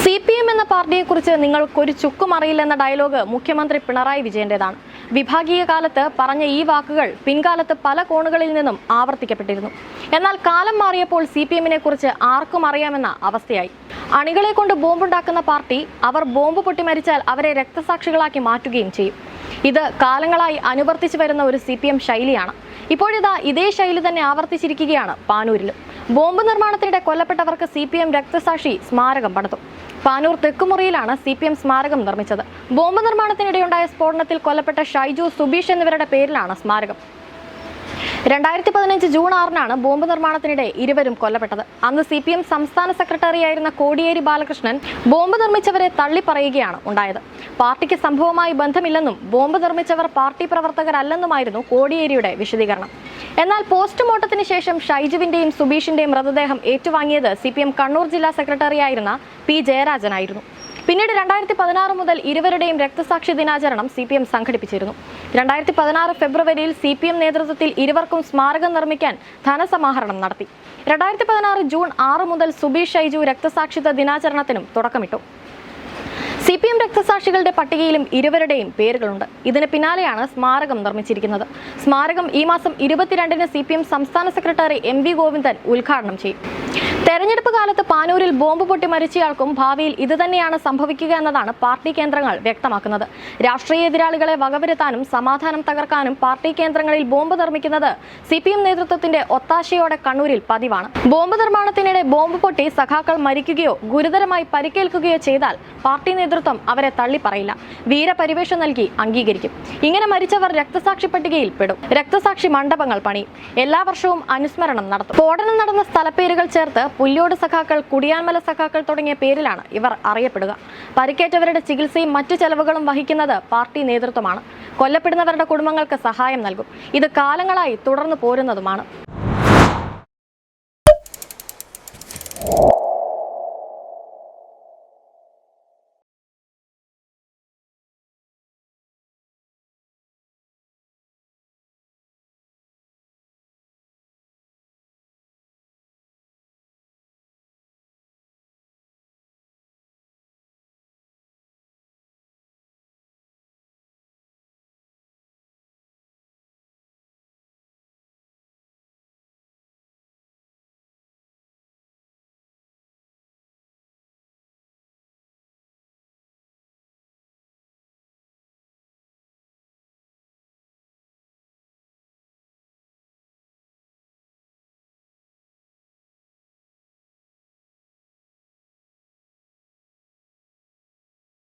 CPM എന്ന പാർട്ടിയെക്കുറിച്ച് നിങ്ങൾക്കൊരു ചുക്കും അറിയില്ലെന്ന ഡയലോഗ് മുഖ്യമന്ത്രി പിണറായി വിജയന്റേതാണ്. വിഭാഗീയ കാലത്ത് പറഞ്ഞ ഈ വാക്കുകൾ പിൻകാലത്ത് പല കോണുകളിൽ നിന്നും ആവർത്തിക്കപ്പെട്ടിരുന്നു. എന്നാൽ കാലം മാറിയപ്പോൾ CPM-നെ കുറിച്ച് ആർക്കും അറിയാമെന്ന അവസ്ഥയായി. അണികളെ കൊണ്ട് ബോംബുണ്ടാക്കുന്ന പാർട്ടി അവർ ബോംബ് പൊട്ടി മരിച്ചാൽ അവരെ രക്തസാക്ഷികളാക്കി മാറ്റുകയും ചെയ്യും. ഇത് കാലങ്ങളായി അനുവർത്തിച്ചു വരുന്ന ഒരു CPM ശൈലിയാണ്. ഇപ്പോഴിതാ ഇതേ ശൈലി തന്നെ ആവർത്തിച്ചിരിക്കുകയാണ് പാനൂരിലും. ബോംബ് നിർമ്മാണത്തിനിടെ കൊല്ലപ്പെട്ടവർക്ക് CPM രക്തസാക്ഷി സ്മാരകം പണിതു. പാനൂർ തെക്കുമുറിയിലാണ് CPM സ്മാരകം നിർമ്മിച്ചത്. ബോംബ് നിർമ്മാണത്തിനിടെയുണ്ടായ സ്ഫോടനത്തിൽ കൊല്ലപ്പെട്ട ഷൈജു, സുബീഷ് എന്നിവരുടെ പേരിലാണ് സ്മാരകം. 2015 ജൂൺ 6-നാണ് ബോംബ് നിർമ്മാണത്തിനിടെ ഇരുവരും കൊല്ലപ്പെട്ടത്. അന്ന് CPM സംസ്ഥാന സെക്രട്ടറിയായിരുന്ന കോടിയേരി ബാലകൃഷ്ണൻ ബോംബ് നിർമ്മിച്ചവരെ തള്ളിപ്പറയുകയാണ് ഉണ്ടായത്. പാർട്ടിക്ക് സംഭവവുമായി ബന്ധമില്ലെന്നും ബോംബ് നിർമ്മിച്ചവർ പാർട്ടി പ്രവർത്തകരല്ലെന്നുമായിരുന്നു കോടിയേരിയുടെ വിശദീകരണം. എന്നാൽ പോസ്റ്റ്മോർട്ടത്തിന് ശേഷം ഷൈജുവിന്റെയും സുബീഷിന്റെയും മൃതദേഹം ഏറ്റുവാങ്ങിയത് CPM കണ്ണൂർ ജില്ലാ സെക്രട്ടറിയായിരുന്ന P ജയരാജനായിരുന്നു. പിന്നീട് 2016 മുതൽ ഇരുവരുടെയും രക്തസാക്ഷി ദിനാചരണം CPM സംഘടിപ്പിച്ചിരുന്നു. 2016 ഫെബ്രുവരിയിൽ CPM നേതൃത്വത്തിൽ ഇരുവർക്കും സ്മാരകം നിർമ്മിക്കാൻ ധനസമാഹരണം നടത്തി. 2016 ജൂൺ 6 മുതൽ സുബീഷ്, ഷൈജു രക്തസാക്ഷിത്വ ദിനാചരണത്തിനും തുടക്കമിട്ടു. CPM രക്തസാക്ഷികളുടെ പട്ടികയിലും ഇരുവരുടെയും പേരുകളുണ്ട്. ഇതിന് പിന്നാലെയാണ് സ്മാരകം നിർമ്മിച്ചിരിക്കുന്നത്. സ്മാരകം ഈ മാസം 22-ന് CPM സംസ്ഥാന സെക്രട്ടറി MV ഗോവിന്ദൻ ഉദ്ഘാടനം ചെയ്യും. തെരഞ്ഞെടുപ്പ് കാലത്ത് പാനൂരിൽ ബോംബ് പൊട്ടി മരിച്ചയാൾക്കും ഭാവിയിൽ ഇതുതന്നെയാണ് സംഭവിക്കുക എന്നതാണ് പാർട്ടി കേന്ദ്രങ്ങൾ വ്യക്തമാക്കുന്നത്. രാഷ്ട്രീയ എതിരാളികളെ വകവരുത്താനും സമാധാനം തകർക്കാനും പാർട്ടി കേന്ദ്രങ്ങളിൽ ബോംബ് നിർമ്മിക്കുന്നത് CPM നേതൃത്വത്തിന്റെ ഒത്താശയോടെ കണ്ണൂരിൽ പതിവാണ്. ബോംബ് നിർമ്മാണത്തിനിടെ ബോംബ് പൊട്ടി സഖാക്കൾ മരിക്കുകയോ ഗുരുതരമായി പരിക്കേൽക്കുകയോ ചെയ്താൽ പാർട്ടി നേതൃത്വം അവരെ തള്ളിപ്പറയില്ല, വീരപരിവേഷം നൽകി അംഗീകരിക്കും. ഇങ്ങനെ മരിച്ചവർ രക്തസാക്ഷി പട്ടികയിൽ പെടും. രക്തസാക്ഷി മണ്ഡപങ്ങൾ പണിയും. എല്ലാ വർഷവും അനുസ്മരണം നടത്തും. സ്ഫോടനം നടന്ന സ്ഥലപ്പേരുകൾ ചേർത്ത് പുല്യോട് സഖാക്കൾ, കുടിയാൻമല സഖാക്കൾ തുടങ്ങിയ പേരിലാണ് ഇവർ അറിയപ്പെടുക. പരിക്കേറ്റവരുടെ ചികിത്സയും മറ്റു ചെലവുകളും വഹിക്കുന്നത് പാർട്ടി നേതൃത്വമാണ്. കൊല്ലപ്പെടുന്നവരുടെ കുടുംബങ്ങൾക്ക് സഹായം നൽകും. ഇത് കാലങ്ങളായി തുടർന്നു പോരുന്നതുമാണ്.